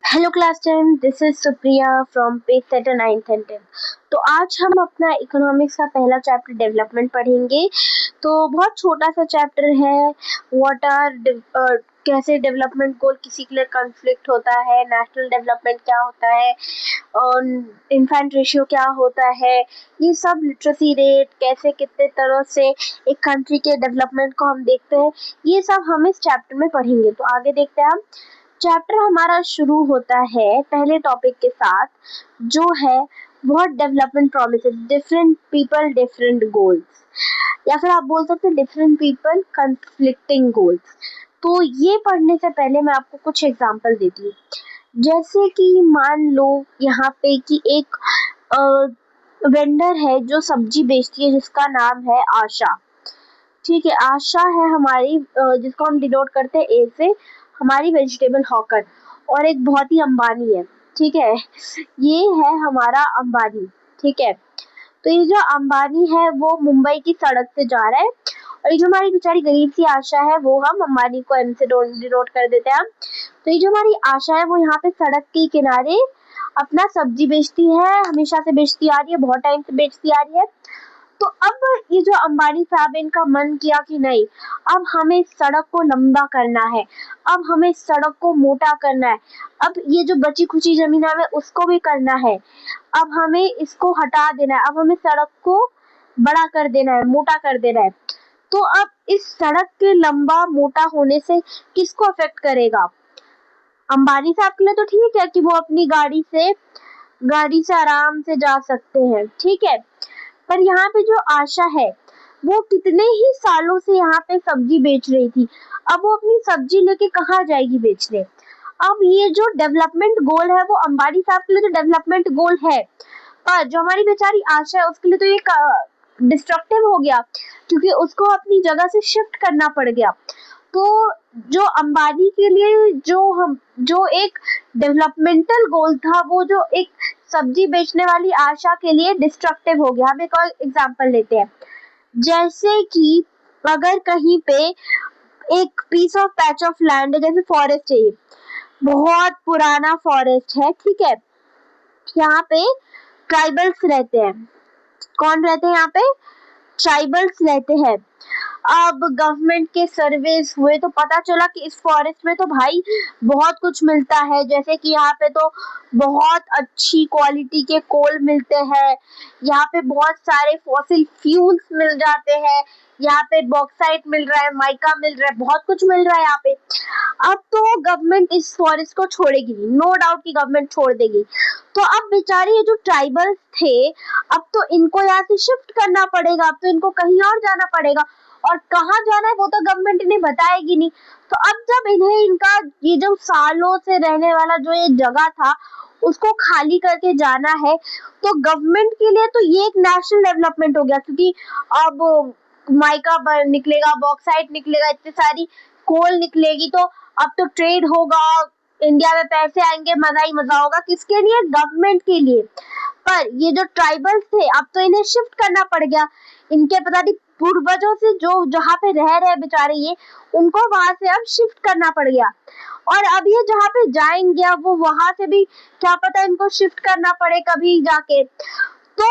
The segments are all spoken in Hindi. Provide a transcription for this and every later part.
Hello class 10, this is Supriya from page setter 9th and 10th। तो आज हम अपना इकोनॉमिक्स का पहला चैप्टर डेवलपमेंट पढ़ेंगे। तो बहुत छोटा सा चैप्टर है। व्हाट आर कैसे डेवलपमेंट गोल किसी के लिए कॉन्फ्लिक्ट होता है, नेशनल डेवलपमेंट क्या होता है और इन्फेंट रेशियो क्या होता है, ये सब लिटरेसी रेट कैसे कितने तरह से एक कंट्री के डेवलपमेंट को हम देखते हैं, ये सब हम इस चैप्टर में पढ़ेंगे। तो आगे देखते हैं हम। चैप्टर हमारा शुरू होता है पहले टॉपिक के साथ, जो है what development promises different people different goals, या फिर आप बोल सकते हैं डिफरेंट पीपल कन्फ्लिक्टिंग गोल्स। तो ये पढ़ने से पहले मैं आपको कुछ एग्जांपल देती हूँ। जैसे कि मान लो यहाँ पे कि एक वेंडर है जो सब्जी बेचती है, जिसका नाम है आशा। ठीक है, आशा है हमारी, जिसको हम डिनोट करते हैं ए से, हमारी वेजिटेबल हॉकर। और एक बहुत ही अंबानी है। ठीक है, ये है हमारा अंबानी। ठीक है, तो ये जो अंबानी है वो मुंबई की सड़क से जा रहा है, और ये जो हमारी बेचारी गरीब सी आशा है वो हम अंबानी को एम से डिनोट कर देते हैं हम। तो ये जो हमारी आशा है वो यहाँ पे सड़क के किनारे अपना सब्जी बेचती है, हमेशा से बेचती आ रही है, बहुत टाइम से बेचती आ रही है। तो अब ये जो अंबानी साहब, इनका मन किया कि नहीं, अब हमें सड़क को लंबा करना है, अब हमें सड़क को मोटा करना है, अब ये जो बची खुची जमीन है उसको भी करना है, अब हमें इसको हटा देना है, अब हमें सड़क को बड़ा कर देना है, मोटा कर देना है। तो अब इस सड़क के लंबा मोटा होने से किसको अफेक्ट करेगा? अंबानी साहब के लिए तो ठीक है कि वो अपनी गाड़ी से आराम से जा सकते हैं। ठीक है, पर यहाँ पे जो आशा है वो कितने ही सालों से यहाँ पे सब्जी बेच रही थी, अब वो अपनी सब्जी लेके कहाँ जाएगी बेचने? अब ये जो डेवलपमेंट गोल है वो अंबानी साहब के लिए तो डेवलपमेंट गोल है, पर जो हमारी बेचारी आशा है उसके लिए तो ये डिस्ट्रक्टिव हो गया, क्योंकि उसको अपनी जगह से शिफ्ट करना पड़ गया। तो जो अंबानी के लिए जो एक डेवलपमेंटल गोल था, वो जो एक सब्जी बेचने वाली आशा के लिए डिस्ट्रक्टिव हो गया। हम एक और एग्जांपल लेते हैं। जैसे कि अगर कहीं पे एक piece of patch of land है, जैसे फॉरेस्ट है, ये बहुत पुराना फॉरेस्ट है। ठीक है, यहाँ पे ट्राइबल्स रहते हैं। कौन रहते हैं यहाँ पे? ट्राइबल्स रहते हैं। अब गवर्नमेंट के सर्वेस हुए तो पता चला कि इस फॉरेस्ट में तो भाई बहुत कुछ मिलता है, जैसे कि यहाँ पे तो बहुत अच्छी क्वालिटी के कोल मिलते हैं, यहाँ पे बहुत सारे फॉसिल फ्यूल्स मिल जाते हैं, यहाँ पे बॉक्साइट मिल रहा है, माइका मिल रहा है, बहुत कुछ मिल रहा है यहाँ पे। अब तो गवर्नमेंट इस फॉरेस्ट को छोड़ेगी नहीं, नो डाउट की गवर्नमेंट छोड़ देगी। तो अब बेचारे ये जो ट्राइबल्स थे, अब तो इनको यहाँ से शिफ्ट करना पड़ेगा, अब तो इनको कहीं और जाना पड़ेगा, और कहाँ जाना है वो तो गवर्नमेंट इन्हें बताएगी नहीं। तो अब जब इन्हें इनका ये जो सालों से रहने वाला जो ये जगह था उसको खाली करके जाना है, तो गवर्नमेंट के लिए तो ये एक नेशनल डेवलपमेंट हो गया, क्योंकि अब माइका निकलेगा, बॉक्साइट निकलेगा, इतनी सारी कोल निकलेगी, तो अब तो ट्रेड होगा, इंडिया में पैसे आएंगे, मजा ही मजा होगा। किसके लिए? गवर्नमेंट के लिए। पर ये जो ट्राइबल्स थे, अब तो इन्हें शिफ्ट करना पड़ गया, इनके पता नहीं पूर्वजों से जो जहाँ पे रह रहे बेचारे, ये उनको वहां से अब शिफ्ट करना पड़ गया, और अब ये जहाँ पे जाएंगे अब वो वहां से भी क्या पता इनको शिफ्ट करना पड़े कभी जाके। तो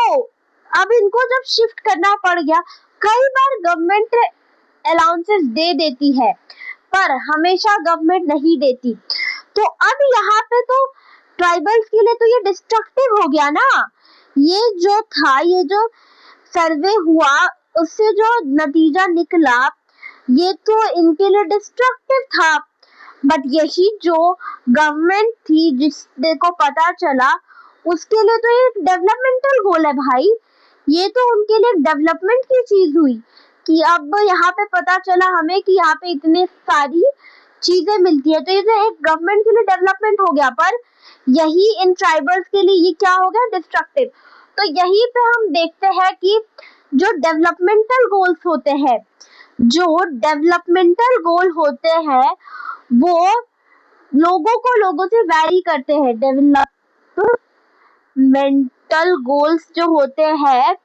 अब इनको जब शिफ्ट करना पड़ गया, कई बार गवर्नमेंट अलाउंसेस दे देती है, पर हमेशा गवर्नमेंट नहीं देती। तो अब यहाँ पे तो ट्राइबल्स के लिए तो ये डिस्ट्रक्टिव हो गया ना। ये जो था, ये जो सर्वे हुआ, उससे जो नतीजा निकला, ये तो इनके लिए डिस्ट्रक्टिव था। बट यही जो गवर्नमेंट थी, जिसको को पता चला, उसके लिए तो ये डेवलपमेंटल गोल है भाई। ये तो उनके लिए डेवलपमेंट की चीज हुई कि अब यहाँ पे पता चला हमें कि यहाँ पे इतनी सारी चीजें मिलती है, तो ये तो एक गवर्नमेंट के लिए डेवलपमेंट हो गया। पर यही इन ट्राइबल्स के लिए ये क्या हो गया? डिस्ट्रक्टिव। तो यहीं पे हम देखते हैं कि जो डेवलपमेंटल गोल्स होते हैं, वो लोगों से वैरी करते हैं। डेवलपमेंटल गोल्स जो होते हैं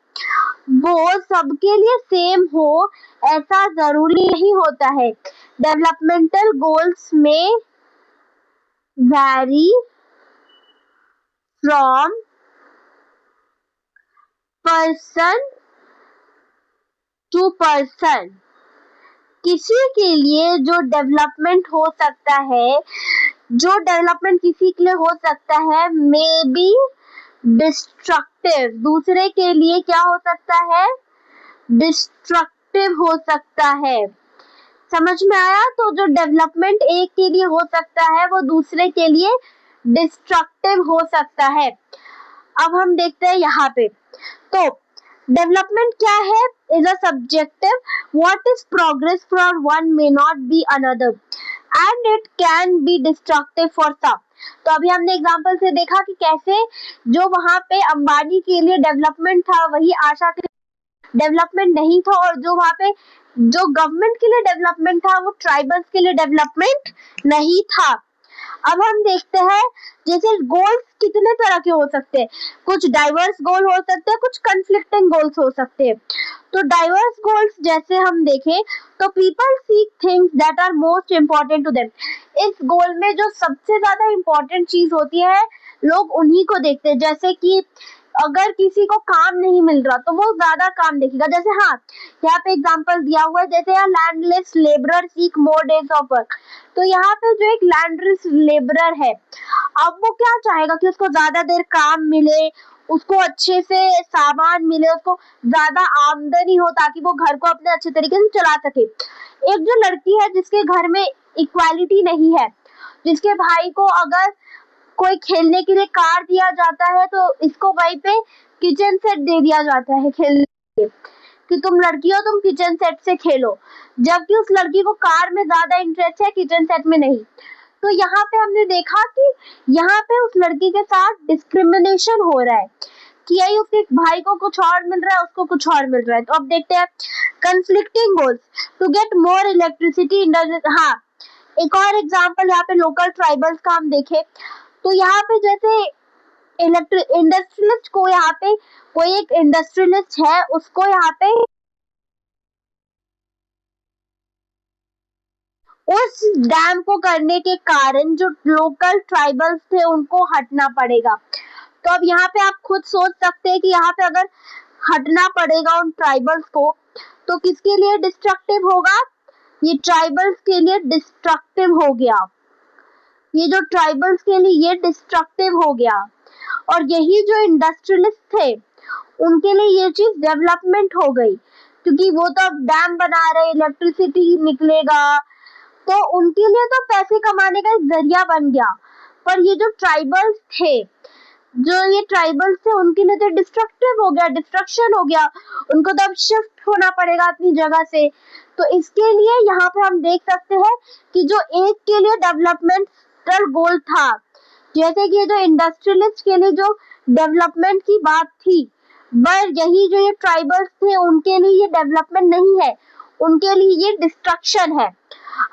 वो सबके लिए सेम हो, ऐसा जरूरी नहीं होता है। डेवलपमेंटल गोल्स में vary from person to person. किसी के लिए जो डेवलपमेंट हो सकता है, जो डेवलपमेंट किसी के लिए हो सकता है मे बी डिस्ट्रक्टिव, दूसरे के लिए क्या हो सकता है, डिस्ट्रक्टिव हो सकता है। समझ में आया? तो जो डेवलपमेंट एक के लिए हो सकता है वो दूसरे के लिए डिस्ट्रक्टिव हो सकता है। अब हम देखते हैं यहाँ पे, तो डेवलपमेंट क्या है, is a subjective, what is progress for one may not be another and it can be destructive for some. तो अभी हमने एग्जांपल से देखा कि कैसे जो वहां पे अंबानी के लिए डेवलपमेंट था वही आशा के डेवलपमेंट नहीं था, और जो वहां पे जो गवर्नमेंट के लिए डेवलपमेंट था वो ट्राइबल्स के लिए डेवलपमेंट नहीं था। अब हम देखते हैं जैसे गोल्स कितने तरह के हो सकते हैं, कुछ डाइवर्स गोल हो सकते हैं, कुछ कंफ्लिक्टिंग गोल्स हो सकते हैं। तो डाइवर्स गोल्स जैसे हम देखें तो people seek things that are most important to them. इस गोल में जो सबसे ज्यादा इम्पोर्टेंट चीज होती है लोग उन्हीं को देखते हैं। जैसे कि अगर किसी को काम नहीं मिल रहा तो वो ज्यादा काम देखेगा। जैसे हाँ, यहाँ पे एग्जांपल दिया हुआ है, जैसे यहाँ landless labourer seek more days of work. तो यहाँ पे जो एक लैंडलेस लेबरर है, अब वो क्या चाहेगा कि उसको ज्यादा देर काम मिले, उसको अच्छे से सामान मिले, उसको ज्यादा आमदनी हो ताकि वो घर को अपने अच्छे तरीके से चला सके। एक जो लड़की है जिसके घर में इक्वालिटी नहीं है, जिसके भाई को अगर कोई खेलने के लिए कार दिया जाता है तो इसको वहीं पे किचन सेट दे दिया जाता है खेलने के लिए कि तुम लड़की हो, तुम किचन सेट से खेलो, जबकि उस लड़की को कार में ज्यादा इंटरेस्ट है, किचन सेट में नहीं। तो यहाँ पे हमने देखा कि यहाँ पे उस लड़की के साथ डिस्क्रिमिनेशन हो रहा है कि यही उसके भाई को कुछ और मिल रहा है, उसको कुछ और मिल रहा है। तो अब देखते हैं conflicting goals to get more electricity. हाँ, एक और एग्जांपल यहाँ पे लोकल ट्राइबल्स का हम देखें तो यहाँ पे जैसे इंडस्ट्रियलिस्ट को, यहाँ पे कोई एक इंडस्ट्रियलिस्ट है, उसको यहाँ पे उस डैम को करने के कारण जो लोकल ट्राइबल्स थे उनको हटना पड़ेगा। तो अब यहाँ पे आप खुद सोच सकते हैं कि यहाँ पे अगर हटना पड़ेगा उन ट्राइबल्स को तो किसके लिए डिस्ट्रक्टिव होगा, ये ट्राइबल्स के लिए डिस्ट्रक्टिव हो गया, ये जो ट्राइबल्स के लिए ये डिस्ट्रक्टिव हो गया। और यही जो इंडस्ट्रियलिस्ट थे उनके लिए ये चीज डेवलपमेंट हो गई, क्योंकि वो तो अब डैम बना रहे, इलेक्ट्रिसिटी निकलेगा, तो उनके लिए तो पैसे कमाने का एक जरिया बन गया। पर ये जो ट्राइबल्स थे, जो ये ट्राइबल्स थे, उनके लिए तो डिस्ट्रक्टिव हो गया, डिस्ट्रक्शन हो गया, उनको तो अब शिफ्ट होना पड़ेगा अपनी जगह से। तो इसके लिए यहाँ पे हम देख सकते हैं कि जो एक के लिए डेवलपमेंटल गोल था, जैसे कि जो इंडस्ट्रियलिस्ट के लिए जो डेवलपमेंट की बात थी, पर यही जो ये ट्राइबल्स थे उनके लिए ये डेवलपमेंट नहीं है, उनके लिए ये डिस्ट्रक्शन है।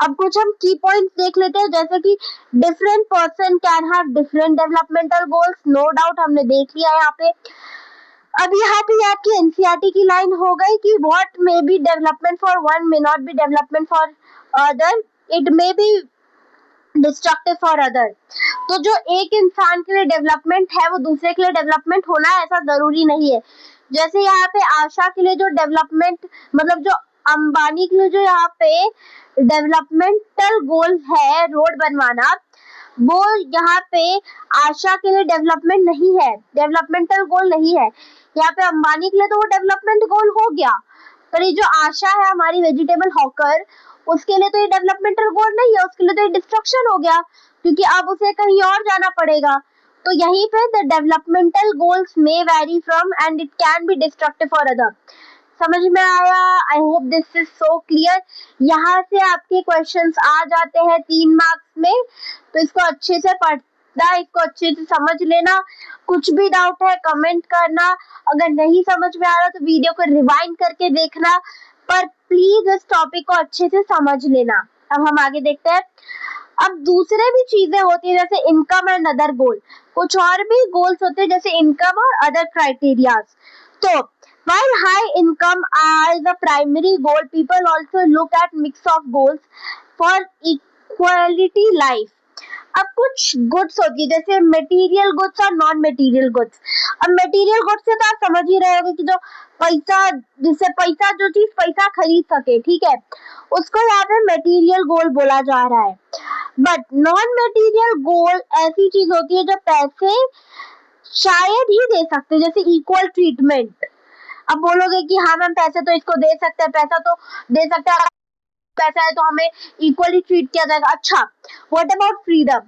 अब कुछ हम की पॉइंट्स देख लेते हैं, जैसे कि different person can have different developmental goals, no doubt हमने देख लिया यहाँ पे। अब यहाँ पे आपकी एनसीईआरटी की लाइन हो गई कि what may be development for one may not B development for other, it may be destructive for other. तो जो एक इंसान के लिए डेवलपमेंट है वो दूसरे के लिए डेवलपमेंट होना है ऐसा जरूरी नहीं है। जैसे यहाँ पे आशा के लिए जो डेवलपमेंट, मतलब जो अंबानी के लिए जो यहाँ पे डेवलपमेंटल गोल है रोड बनवाना, वो यहाँ पे आशा के लिए डेवलपमेंट नहीं है, डेवलपमेंटल गोल नहीं है। यहाँ पे अंबानी के लिए तो वो डेवलपमेंट गोल हो गया, पर ये जो आशा है हमारी वेजिटेबल हॉकर, उसके लिए तो ये डेवलपमेंटल गोल नहीं है, उसके लिए तो ये डिस्ट्रक्शन हो गया, क्योंकि अब उसे कहीं और जाना पड़ेगा। तो यहीं पे the developmental goals may vary from and it can be destructive for other. समझ में आया? I hope this is so clear. यहाँ से आपके क्वेश्चंस आ जाते हैं 3 मार्क्स में, तो इसको अच्छे से पढ़ना, इसको अच्छे से समझ लेना। कुछ भी डाउट है कमेंट करना, अगर नहीं समझ में आ रहा तो वीडियो को रिवाइंड करके देखना, पर प्लीज इस टॉपिक को अच्छे से समझ लेना। अब हम आगे देखते हैं। अब दूसरे भी चीजें होती है जैसे इनकम एंड अदर गोल, कुछ और भी गोल्स होते हैं जैसे इनकम और अदर क्राइटेरियाज। तो while high income as the primary goal, people also look at mix of goals for equality life. अब कुछ गुड्स होती है जैसे मटेरियल गुड्स और नॉन मटेरियल गुड्स। अब मटेरियल गुड्स से तो आप समझ ही रहे होंगे कि जो पैसा, जिससे पैसा, जो चीज पैसा खरीद सके, ठीक है, उसको यहाँ पे मटेरियल गोल्ड बोला जा रहा है। बट नॉन मटेरियल गोल्ड ऐसी चीज होती है जो पैसे शायद ही दे सकते, जैसे इक्वल ट्रीटमेंट। अब बोलोगे कि हाँ मैम पैसे तो इसको दे सकते हैं, पैसा तो दे सकते हैं, पैसा है तो हमें इक्वली ट्रीट किया जाएगा। अच्छा, व्हाट अबाउट फ्रीडम?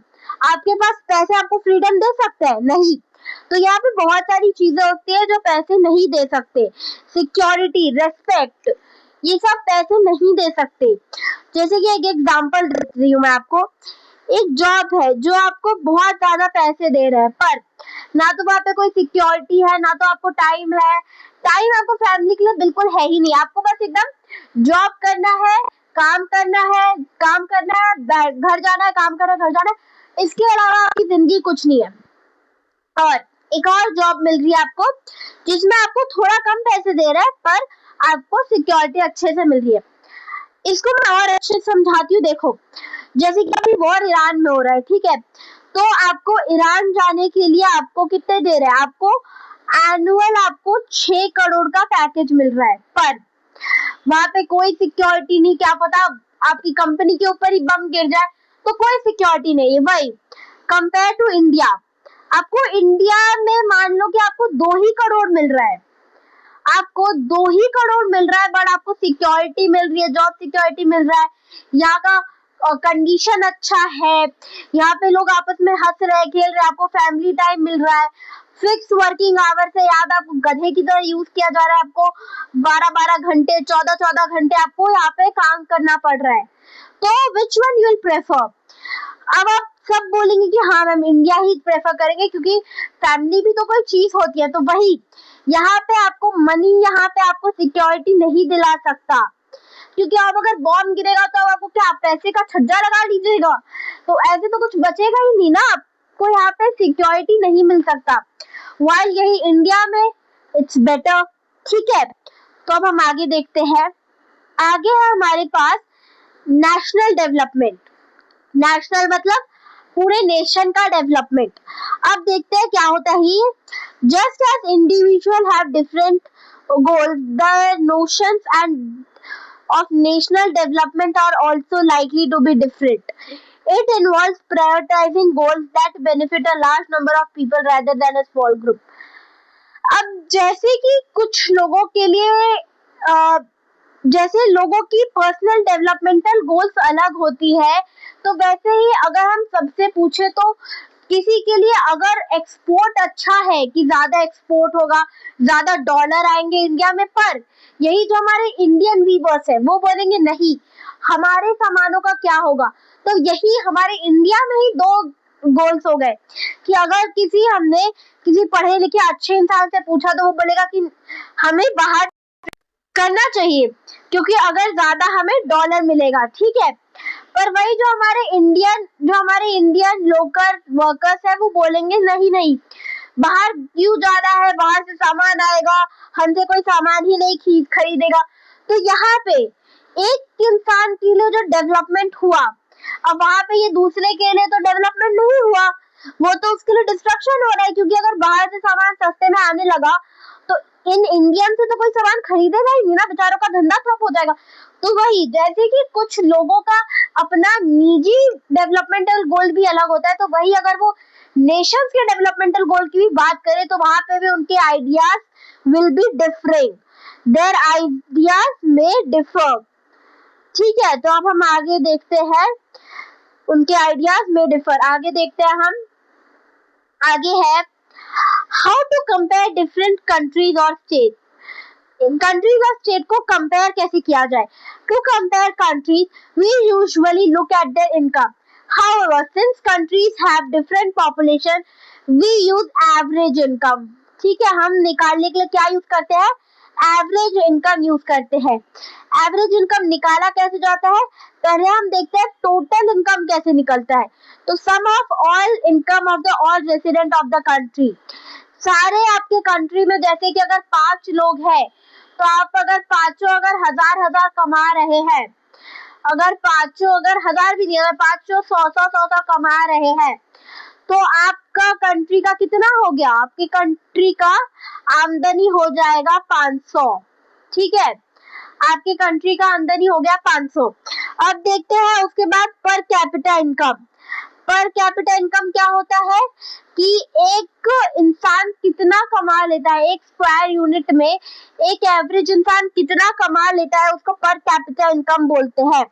आपके पास पैसे आपको फ्रीडम दे सकते हैं? नहीं। तो यहाँ पे बहुत सारी चीजें होती है जो पैसे नहीं दे सकते। सिक्योरिटी, रेस्पेक्ट, ये सब पैसे नहीं दे सकते। जैसे कि एक एग्जांपल देती रही हूँ मैं आपको। एक जॉब है जो आपको बहुत ज्यादा पैसे दे रहा है, पर ना तो वहाँ पे कोई सिक्योरिटी है, ना तो आपको टाइम है। टाइम आपको फैमिली के लिए बिल्कुल है ही नहीं। आपको बस एकदम जॉब करना है, काम करना है, घर जाना है, काम करना है, घर जाना है। इसके अलावा आपकी जिंदगी कुछ नहीं है। और एक और जॉब मिल रही है आपको जिसमें आपको थोड़ा कम पैसे दे रहा है, पर आपको सिक्योरिटी अच्छे से मिल रही है। इसको मैं और अच्छे से समझाती हूँ। देखो, जैसे कि अभी वॉर ईरान में हो रहा है, ठीक है, तो आपको ईरान जाने के लिए आपको कितने दे रहे हैं? आपको एनुअल आपको 6 करोड़ का पैकेज मिल रहा है, पर वहां पे कोई सिक्योरिटी नहीं। क्या पता आपकी कंपनी के ऊपर ही बम गिर जाए, तो कोई सिक्योरिटी नहीं है। वही कंपेयर टू इंडिया, आपको इंडिया में मान लो कि आपको 2 ही करोड़ मिल रहा है, आपको 2 ही करोड़ मिल रहा है, बट आपको सिक्योरिटी मिल रही है, जॉब सिक्योरिटी मिल रहा है, यहाँ का कंडीशन अच्छा है, यहाँ पे लोग आपस में हंस रहे, खेल रहे, आपको फैमिली टाइम मिल रहा है, फिक्स वर्किंग आवर्स है, याद आपको गधे की तरह यूज किया जा रहा है, आपको 12-12 घंटे, 14-14 घंटे आपको यहाँ पे काम करना पड़ रहा है। तो which one you will prefer? अब आप सब बोलेंगे कि हाँ मैम इंडिया ही प्रेफर करेंगे, क्योंकि फैमिली भी तो कोई चीज होती है। तो वही यहाँ पे आपको मनी, यहाँ पे आपको सिक्योरिटी नहीं दिला सकता, क्योंकि अब अगर बॉम्ब गिरेगा तो आपको क्या पैसे का छज्जा लगा लीजिएगा? तो ऐसे तो कुछ बचेगा ही नहीं ना, आपको यहाँ पे सिक्योरिटी नहीं मिल सकता। वाइल यही इंडिया में इट्स बेटर, ठीक है। तो अब हम आगे देखते हैं। आगे है हमारे पास नेशनल डेवलपमेंट। नेशनल मतलब पूरे नेशन का डेवलपमेंट। अब देखते हैं क्या होता है। Just as individual have different goals, the notions and of national development are also likely to be different. It involves prioritizing goals that benefit a large number of people rather than a small group. अब जैसे कि कुछ लोगों के लिए जैसे लोगों की पर्सनल डेवलपमेंटल गोल्स अलग होती है, तो वैसे ही अगर हम सबसे पूछे तो किसी के लिए अगर एक्सपोर्ट अच्छा है कि ज्यादा एक्सपोर्ट होगा, ज्यादा डॉलर आएंगे इंडिया में, पर यही जो हमारे इंडियन वीवर्स है वो बोलेंगे नहीं, हमारे सामानों का क्या होगा। तो यही हमारे इंडिया में ही 2 गोल्स हो गए कि अगर हमने किसी पढ़े लिखे अच्छे इंसान से पूछा तो वो बोलेगा कि हमें बाहर करना चाहिए, क्योंकि अगर ज्यादा हमें डॉलर मिलेगा, ठीक है। पर वही जो हमारे इंडियन लोकल वर्कर्स है वो बोलेंगे नहीं, बाहर क्यों जा रहा है, बाहर से सामान आएगा, हमसे कोई सामान ही नहीं खरीदेगा। तो यहाँ पे एक इंसान के लिए जो डेवलपमेंट हुआ, अब वहां पे ये दूसरे के लिए तो डेवलपमेंट नहीं हुआ, वो तो उसके लिए डिस्ट्रक्शन हो रहा है, क्योंकि अगर बाहर से सामान सस्ते में आने लगा तो इन इंडियन से तो कोई सामान खरीदेगा ही नहीं ना, बेचारों का धंधा ठप हो जाएगा। तो वही जैसे कि कुछ लोगों का अपना निजी डेवलपमेंटल गोल भी अलग होता है, तो वही अगर वो नेशंस के डेवलपमेंटल गोल की भी बात करें तो वहां पे भी उनके ideas will be differing, their ideas में डिफर, ठीक है। तो अब हम आगे देखते हैं, उनके आइडियाज में डिफर। आगे देखते हैं हम, आगे है how to compare different countries और स्टेट। कंट्रीज और स्टेट को कंपेयर कैसे किया जाए? To compare countries we usually look at their income, however since countries have different population we use average income, ठीक है। हम निकालने के लिए क्या यूज करते हैं? एवरेज इनकम यूज करते हैं। एवरेज इनकम निकाला कैसे जाता है? पहले हम देखते हैं टोटल इनकम कैसे निकलता है। तो sum of all income of the all resident of the country, सारे आपके कंट्री में जैसे कि अगर 5 लोग हैं तो आप अगर पांचों अगर 1000 कमा रहे हैं, अगर 500, अगर 1000 भी नहीं, अगर 500 100 कमा रहे हैं तो आपका कंट्री का कितना हो गया, आपकी कंट्री का आमदनी हो जाएगा 500। ठीक है, आपकी कंट्री का आमदनी हो गया 500। अब देखते हैं उसके बाद per capita income. Per capita income क्या होता है कि एक इंसान कितना कमा लेता है, एक स्क्वायर यूनिट में एक एवरेज इंसान कितना कमा लेता है, उसको पर कैपिटा इनकम बोलते हैं।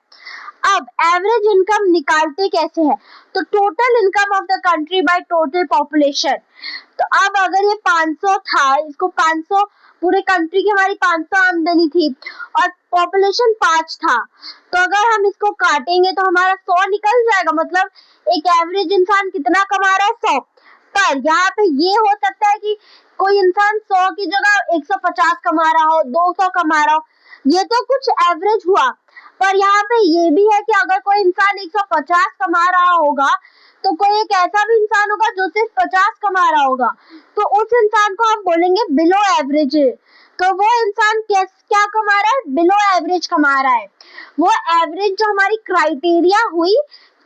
अब एवरेज इनकम निकालते कैसे हैं, तो total income of the country by total population. तो अब अगर ये 500 था, इसको 500, पूरे कंट्री की हमारी 500 आमदनी थी और पॉपुलेशन 5 था, तो अगर हम इसको काटेंगे तो हमारा 100 निकल जाएगा। मतलब एक एवरेज इंसान कितना कमा रहा है, 100। पर यहाँ पे ये हो सकता है कि कोई इंसान 100 की जगह 150 कमा रहा हो, 200 कमा रहा हो, ये तो कुछ एवरेज हुआ। पर यहाँ पे ये भी है कि अगर कोई इंसान 150 कमा रहा होगा तो कोई एक ऐसा भी इंसान होगा जो सिर्फ 50 कमा रहा होगा, तो उस इंसान को हम बोलेंगे बिलो एवरेज। तो वो इंसान क्या कमा रहा है, बिलो एवरेज कमा रहा है। वो एवरेज जो हमारी क्राइटेरिया हुई,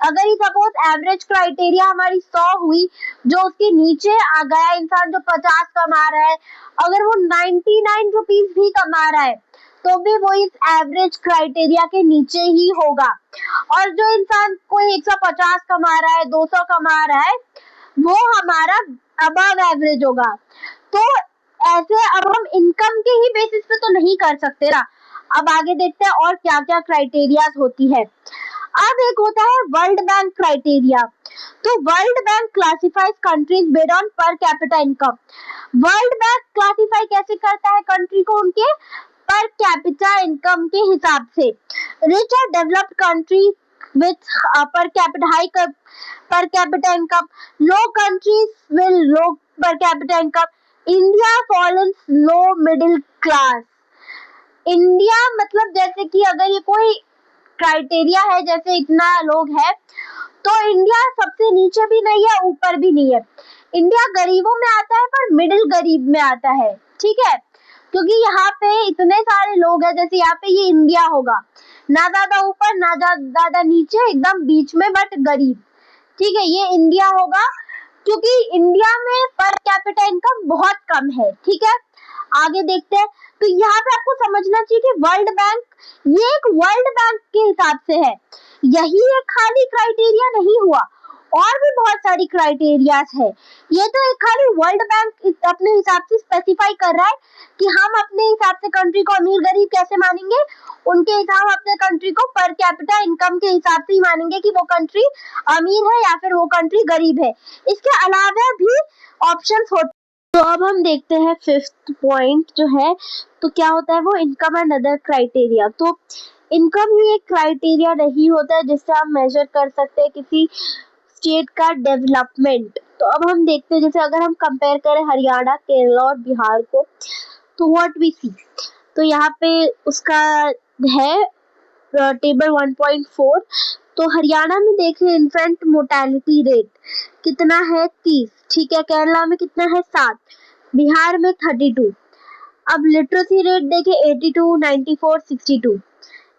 अगर ही सपोज एवरेज क्राइटेरिया हमारी 100 हुई, जो उसके नीचे आ गया इंसान जो 50 कमा रहा है, अगर वो 99 रुपीज भी कमा रहा है तो भी वो इस एवरेज क्राइटेरिया के नीचे ही होगा। और जो इंसान कोई 150 कमा रहा है, 200 कमा रहा है, वो हमारा अबव एवरेज होगा। तो ऐसे अब हम इनकम के ही बेसिस पे तो नहीं कर सकते ना। अब आगे देखते हैं और क्या क्या क्राइटेरियाज होती है। अब एक होता है वर्ल्ड बैंक क्राइटेरिया। तो world bank classifies countries based on per capita income. World bank classify कैसे करता है कंट्री को, उनके पर कैपिटा इनकम के हिसाब से। रिच और developed country with per capita high per capita income, low countries will low per capita income, India falls low middle class। India मतलब जैसे कि अगर ये कोई क्राइटेरिया है, जैसे इतना लोग है, तो इंडिया सबसे नीचे भी नहीं है, ऊपर भी नहीं है। इंडिया गरीबों में आता है पर मिडिल गरीब में आता है। ठीक है, क्योंकि यहाँ पे इतने सारे लोग हैं, जैसे यहाँ पे ये इंडिया होगा, ना ज्यादा ऊपर ना ज्यादा नीचे, एकदम बीच में बट गरीब। ठीक है, ये इंडिया होगा क्योंकि इंडिया में पर कैपिटा इनकम बहुत कम है। ठीक है, आगे देखते हैं। तो यहाँ पे आपको समझना चाहिए कि वर्ल्ड बैंक, ये एक वर्ल्ड बैंक के हिसाब से है, यही एक खाली क्राइटेरिया नहीं हुआ, और भी बहुत सारी क्राइटेरियाज है। ये तो एक खाली वर्ल्ड बैंक अपने हिसाब से स्पेसिफाई कर रहा है कि हम अपने हिसाब से कंट्री को अमीर गरीब कैसे मानेंगे, उनके हिसाब अपने कंट्री को पर कैपिटा इनकम के हिसाब से ही मानेंगे कि वो कंट्री अमीर है या फिर वो कंट्री गरीब है। इसके अलावा भी ऑप्शंस होते। तो अब हम देखते हैं फिफ्थ पॉइंट जो है, तो क्या होता है वो इनकम एंड अदर क्राइटेरिया। तो इनकम ही एक क्राइटेरिया नहीं होता है जिससे हम मेजर कर सकते हैं किसी स्टेट का डेवलपमेंट। तो अब हम देखते हैं, जैसे अगर हम कंपेयर करें हरियाणा, केरला और बिहार को, तो व्हाट वी सी, तो यहाँ पे उसका है टेबल 1.4। तो हरियाणा में देखिए इन्फेंट मोर्टेलिटी रेट कितना है, 30। ठीक है, केरला में कितना है, 7, बिहार में 32। अब लिटरेसी रेट देखिए 82, 94, 62।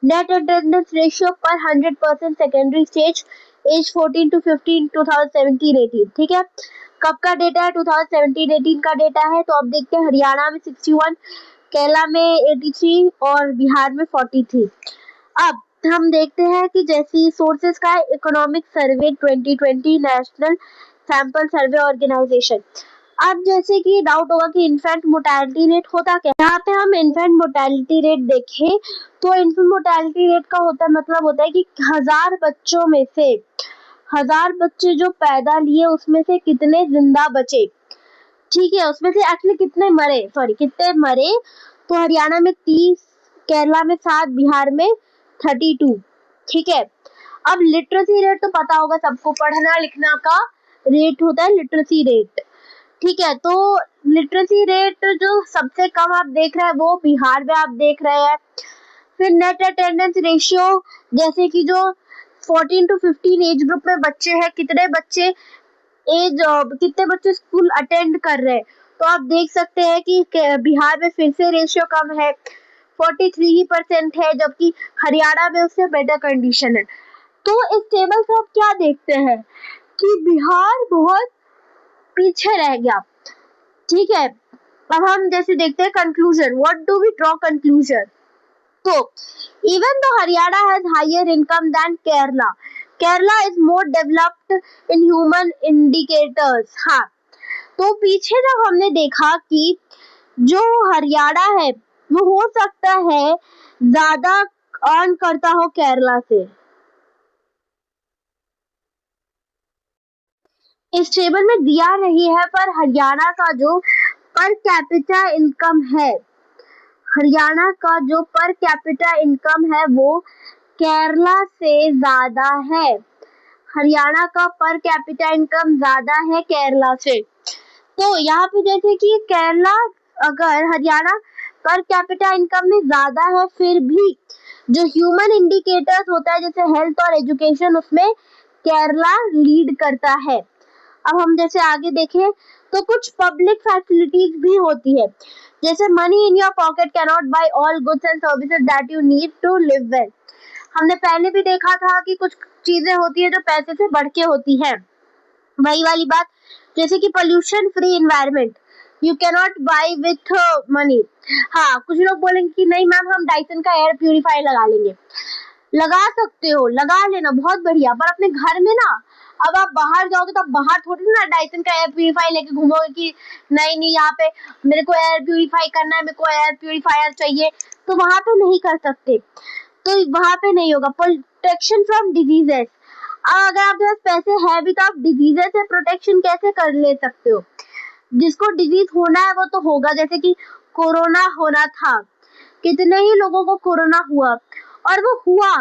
नेट अटेंडेंस रेशियो पर 100% सेकेंडरी स्टेज, एज 14 to 15, 2017-18। ठीक है, कब का डेटा है, 2017-18 का डेटा है। तो अब देखते हैं हरियाणा में 61, केरला में 83 और बिहार में 43। अब हम देखते हैं कि जैसी सोर्सेज का है, economic survey 2020, national sample survey organisation. अब जैसे कि डाउट होगा कि इन्फेंट मोर्टेलिटी रेट होता क्या, यहाँ पे हम इन्फेंट मोर्टेलिटी रेट देखें तो इन्फेंट मोर्टेलिटी रेट का मतलब होता है कि 1000 बच्चों में से 1000 बच्चे जो पैदा लिए उसमें से कितने जिंदा बचे। ठीक है, उसमें से एक्चुअली कितने मरे। तो हरियाणा में 30, केरला में 7, बिहार में 32। ठीक है, अब लिटरेसी रेट तो पता होगा सबको, पढ़ना लिखना का रेट होता है लिटरेसी रेट। ठीक है, तो लिटरेसी रेट जो सबसे कम आप देख रहे हैं वो बिहार में आप देख रहे हैं। फिर नेट अटेंडेंस रेशियो, जैसे कि जो 14 to 15 एज ग्रुप में बच्चे हैं, कितने बच्चे स्कूल अटेंड कर रहे हैं, तो आप देख सकते हैं कि बिहार में फिर से रेशियो कम है। 43% है, जबकि हरियाणा में उससे बेटर कंडीशन है। तो इस टेबल से आप क्या देखते हैं कि बिहार बहुत पीछे रह गया। ठीक है, अब हम जैसे देखते हैं conclusion, what do we draw conclusion. तो even though Haryana has higher income than Kerala, Kerala is more developed in human indicators। हाँ, तो पीछे जब हमने देखा कि जो हरियाणा है वो हो सकता है ज्यादा अर्न करता हो केरला से। इस टेबल में दिया नहीं है, पर हरियाणा का जो पर कैपिटा इनकम है, हरियाणा का जो पर कैपिटा इनकम है वो केरला से ज्यादा है। हरियाणा का पर कैपिटा इनकम ज्यादा है केरला से। तो यहाँ पे जैसे कि केरला, अगर हरियाणा पर कैपिटा इनकम में ज्यादा है, फिर भी जो ह्यूमन इंडिकेटर्स होता है जैसे हेल्थ और एजुकेशन, उसमें केरला लीड करता है। अब हम जैसे आगे देखें तो कुछ पब्लिक फैसिलिटीज भी होती है, जैसे money in your pocket can not buy all goods and services that you need to live well. हमने पहले भी देखा था कि कुछ चीजें होती है जो पैसे से बढ़ के होती है, वही वाली बात, जैसे कि pollution free environment you can not buy with money. हाँ, कुछ लोग बोलेंगे कि नहीं मैम हम डाइसन का एयर प्यूरिफायर लगा लेंगे। लगा सकते हो, लगा लेना, बहुत बढ़िया, पर अपने घर में ना, अब आप बाहर जाओगे तो आप बाहर थोड़ी ना डाइसन का एयर प्यूरिफायर लेके घूमोगे कि नहीं यहाँ पे मेरे को एयर प्यूरिफाई करना है, मेरे को एयर प्यूरिफायर चाहिए, तो वहां पे नहीं कर सकते, तो वहां पे नहीं होगा। प्रोटेक्शन फ्रॉम डिजीजेस, अगर आपके पास पैसे है भी तो आप डिजीजेस से प्रोटेक्शन कैसे कर ले सकते हो। जिसको डिजीज होना है वो तो होगा, जैसे कि कोरोना होना था, कितने ही लोगों को कोरोना हुआ और वो हुआ,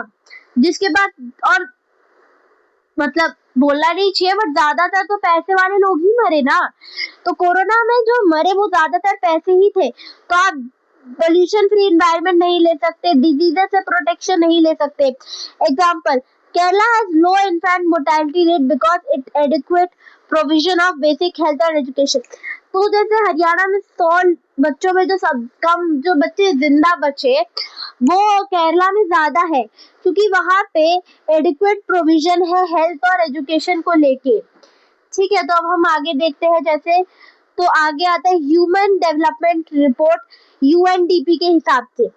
जिसके बाद और मतलब बोलना नहीं चाहिए बट ज्यादातर तो पैसे वाले लोग ही मरे ना। तो कोरोना में जो मरे वो ज्यादातर पैसे ही थे। तो आप पोल्यूशन फ्री एनवायरनमेंट नहीं ले सकते, डिजीजेस से प्रोटेक्शन नहीं ले सकते। Example, Kerala has low infant mortality rate because it adequate provision of basic health and education. तो जैसे हरियाणा में 100 बच्चों में जो सब कम जो बच्चे जिंदा बचे वो केरला में ज्यादा है, क्योंकि वहां पे एडिक्वेट प्रोविजन है हेल्थ और एजुकेशन को लेके। ठीक है, तो अब हम आगे देखते हैं, जैसे तो आगे आता है ह्यूमन डेवलपमेंट रिपोर्ट यूएनडीपी के हिसाब से।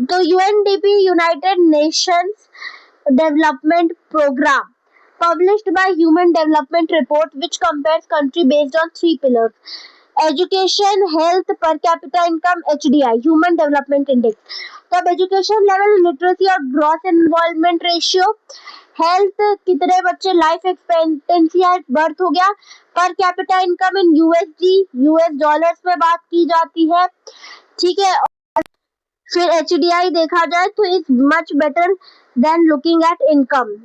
तो UNDP United Nations Development Programme published by Human Development Report, which compares country based on 3 pillars: education, health, per capita income, HDI, Human Development Index। तो अब एजुकेशन लेवल, लिटरेसी और ग्रॉस इन्वॉल्वमेंट रेशियो, हेल्थ कितने बच्चे लाइफ एक्सपेक्टेंसी एट बर्थ हो गया, per capita income in USD US dollars में बात की जाती है। ठीक है, फिर HDI देखा जाए तो is much better than looking at income.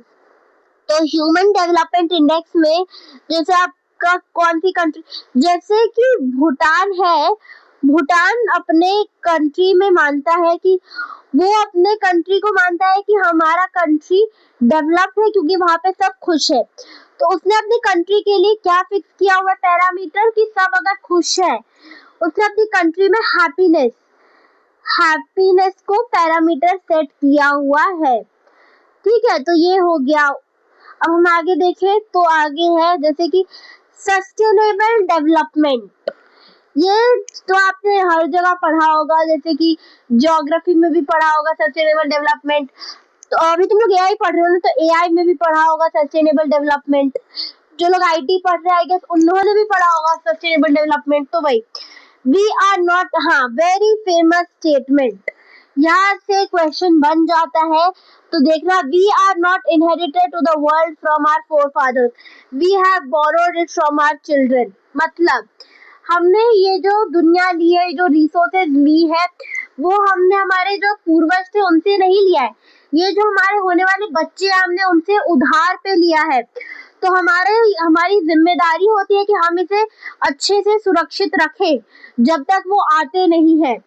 तो ह्यूमन डेवलपमेंट इंडेक्स में जैसे आपका कौन सी कंट्री, जैसे कि भूटान है, भूटान अपने कंट्री में मानता है कि वो अपने कंट्री को मानता है कि हमारा कंट्री डेवलप्ड है क्योंकि वहां पे सब खुश है। तो उसने अपनी कंट्री के लिए क्या फिक्स किया हुआ पैरामीटर कि सब अगर खुश है, उसने अपनी कंट्री में हैप्पीनेस को पैरामीटर सेट किया हुआ है। ठीक है, तो ये हो गया। अब हम आगे देखें तो आगे है जैसे कि सस्टेनेबल डेवलपमेंट। ये तो आपने हर जगह पढ़ा होगा, जैसे कि ज्योग्राफी में भी पढ़ा होगा सस्टेनेबल डेवलपमेंट। तो अभी तुम लोग एआई पढ़ रहे हो ना, तो एआई में भी पढ़ा होगा सस्टेनेबल डेवलपमेंट। जो लोग आईटी पढ़ रहे हैं आई गेस उन्होंने भी पढ़ा होगा सस्टेनेबल डेवलपमेंट। तो भाई वी आर नॉट, हाँ वेरी फेमस स्टेटमेंट, यहाँ से क्वेश्चन बन जाता है। तो देखना, we are not inherited to the world from our forefathers, we have borrowed it from our children. मतलब हमने ये जो दुनिया ली है, जो रिसोर्सेज ली है, वो हमने हमारे जो पूर्वज थे उनसे नहीं लिया है। ये जो हमारे होने वाले बच्चे हैं हमने उनसे उधार पे लिया है। तो हमारी जिम्मेदारी होती है कि हम इसे अच्छे से सुरक्षित रखें जब तक वो आते नहीं है।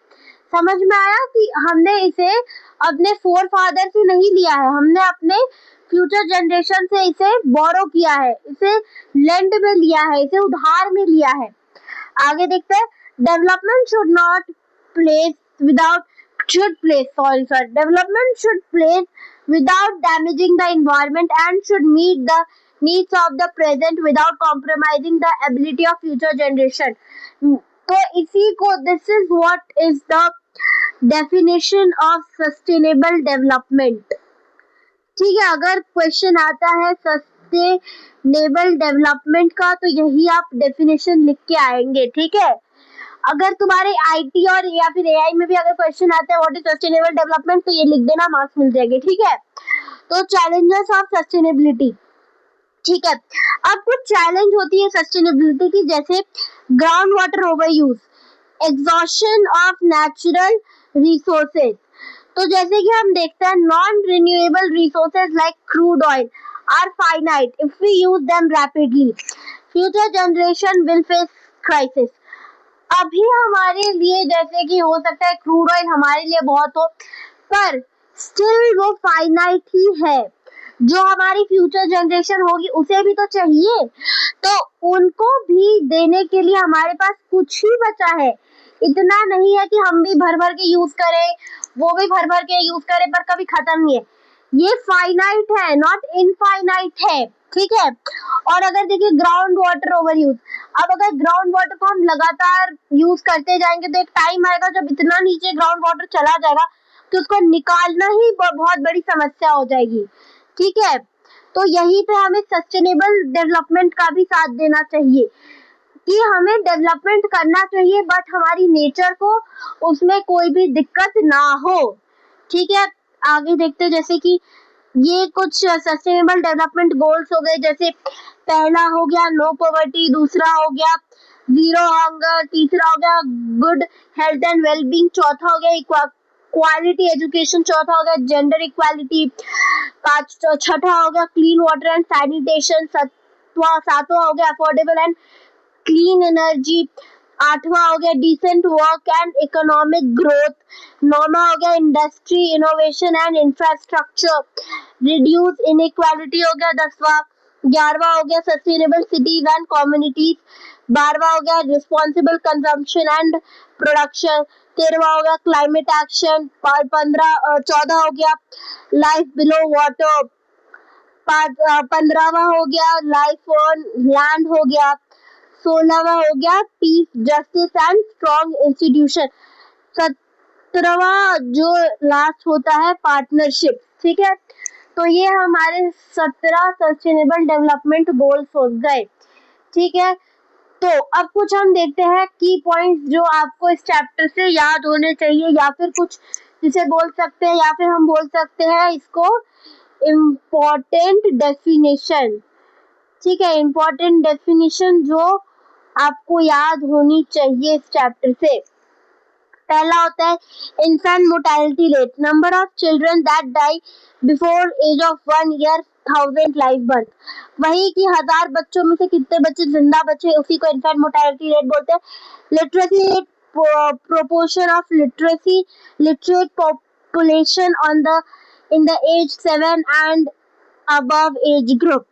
समझ में आया कि हमने इसे अपने फोर फादर से नहीं लिया है, हमने अपने फ्यूचर जनरेशन से इसे बोरो किया है, इसे लेंड में लिया है, इसे उधार में लिया है। आगे देखते हैं, development should not place without development should place without damaging the environment and should meet the needs of the present without compromising the ability of future generation. तो इसी को this is what is the definition of sustainable development. ठीक है, अगर क्वेश्चन आता है सस्टेनेबल डेवलपमेंट का तो यही आप डेफिनेशन लिख के आएंगे. ठीक है, अगर तुम्हारे आईटी और या फिर एआई में भी अगर क्वेश्चन आता है व्हाट इज सस्टेनेबल डेवलपमेंट तो ये लिख देना, मार्क्स मिल जाएंगे. ठीक है, तो चैलेंजेस ऑफ सस्टेनेबिलिटी. ठीक है, अब कुछ चैलेंज होती है सस्टेनेबिलिटी की, जैसे ground water over use, exhaustion of natural resources. तो जैसे कि हम देखते हैं non renewable resources like crude oil are finite if we use them rapidly. Future generation will face crisis. अभी हमारे लिए जैसे कि हो सकता है क्रूड ऑयल हमारे लिए बहुत हो, पर स्टिल वो फाइनाइट ही है. जो हमारी फ्यूचर जनरेशन होगी उसे भी तो चाहिए, तो उनको भी देने के लिए हमारे पास कुछ ही बचा है. इतना नहीं है कि हम भी भर भर के यूज करें, वो भी भर भर के यूज करें, पर कभी खत्म नहीं है. ये फाइनाइट है, नॉट इनफाइनाइट है. ठीक है, और अगर देखिए ग्राउंड वाटर ओवर यूज, अब अगर ग्राउंड वाटर को हम लगातार यूज करते जाएंगे तो एक टाइम आएगा जब इतना नीचे ग्राउंड वाटर चला जाएगा तो उसको निकालना ही बहुत बड़ी समस्या हो जाएगी. ठीक है, तो यहीं पे हमें सस्टेनेबल डेवलपमेंट का भी साथ देना चाहिए कि हमें डेवलपमेंट करना चाहिए बट हमारी नेचर को उसमें कोई भी दिक्कत ना हो. ठीक है, आगे देखते हैं जैसे कि ये कुछ सस्टेनेबल डेवलपमेंट गोल्स हो गए, जैसे पहला हो गया नो पॉवर्टी, दूसरा हो गया जीरो हंगर, तीसरा हो गया गुड हेल्थ एंड वेलबींग, चौथा हो गया क्वालिटी एजुकेशन, चौथा हो गया जेंडर इक्वालिटी, छठा हो गया क्लीन वाटर एंड सैनिटेशन, सातवां हो गया अफोर्डेबल एंड क्लीन एनर्जी, आठवां हो गया decent work and economic growth, नौवां हो गया industry innovation and infrastructure, reduce inequality हो गया 10वां, 11वां हो गया सस्टेनेबल सिटीज एंड कम्युनिटीज, 12वां हो गया रिस्पॉन्सिबल कंजम्पशन एंड प्रोडक्शन, 13वां हो गया क्लाइमेट एक्शन, 14वां हो गया लाइफ बिलो वाटर, 15वां हो गया लाइफ ऑन लैंड हो गया, 16वां हो गया peace justice and strong institution, 17वां जो लास्ट होता है पार्टनरशिप. ठीक है, तो ये हमारे 17 सस्टेनेबल डेवलपमेंट गोल्स हो गए. ठीक है, तो अब कुछ हम देखते हैं की पॉइंट्स जो आपको इस चैप्टर से याद होने चाहिए, या फिर कुछ जिसे बोल सकते हैं, या फिर हम बोल सकते हैं इसको इम्पोर्टेंट डेफिनेशन. ठीक है, इम्पोर्टेंट डेफिनेशन जो आपको याद होनी चाहिए इस चैप्टर से. पहला होता है infant mortality rate, number of children that die before age of 1 year 1000 live birth. वही कि 1000 बच्चों में से कितने बच्चे जिंदा बचे, उसी को इन्फेंट मोर्टेलिटी रेट बोलते हैं. Literacy rate, proportion of literate population in the age 7 and above age group.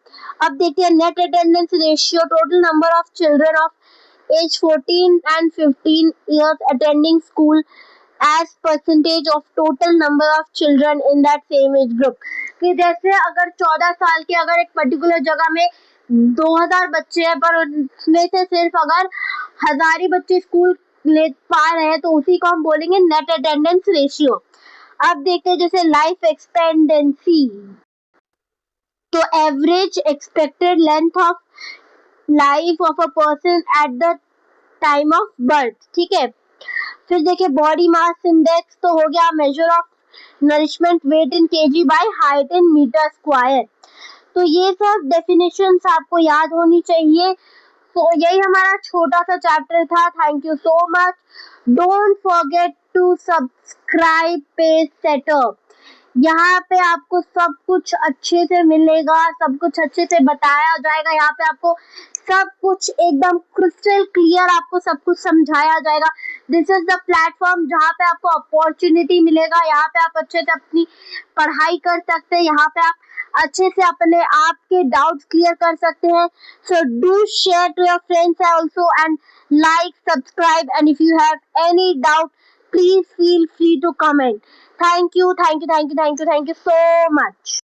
अब देखते हैं net attendance ratio, total number of children of age 14 and 15 years attending school as percentage of total number of children in that same age group. कि जैसे अगर 14 साल के अगर एक पर्टिकुलर जगह में 2000 बच्चे हैं पर उसमें से सिर्फ अगर 1000 ही बच्चे स्कूल ले पा रहे हैं तो उसी को हम बोलेंगे नेट अटेंडेंस रेशियो. अब देखते हैं जैसे लाइफ एक्सपेंडेंसी, तो average expected length of life of a person at the time of birth. ठीक है, फिर देखिए बॉडी मास इंडेक्स तो हो गया measure of nourishment weight in KG by height in metre square. तो ये सब डेफिनेशंस आपको याद होनी चाहिए. तो यही हमारा छोटा सा चैप्टर था. Thank you so much. Don't forget to subscribe page setup. यहाँ पे आपको सब कुछ अच्छे से मिलेगा, सब कुछ अच्छे से बताया जाएगा. यहाँ पे आपको सब कुछ एकदम क्रिस्टल क्लियर आपको सब कुछ समझाया जाएगा. दिस इज द प्लेटफॉर्म जहाँ पे आपको अपॉर्चुनिटी मिलेगा. यहाँ पे आप अच्छे से अपनी पढ़ाई कर सकते हैं. यहाँ पे आप अच्छे से अपने आप के डाउट्स क्लियर कर सकते हैं. So do share to your friends also and like, subscribe, and if you have any doubt please feel free to comment. Thank you, thank you, thank you, thank you, thank you so much.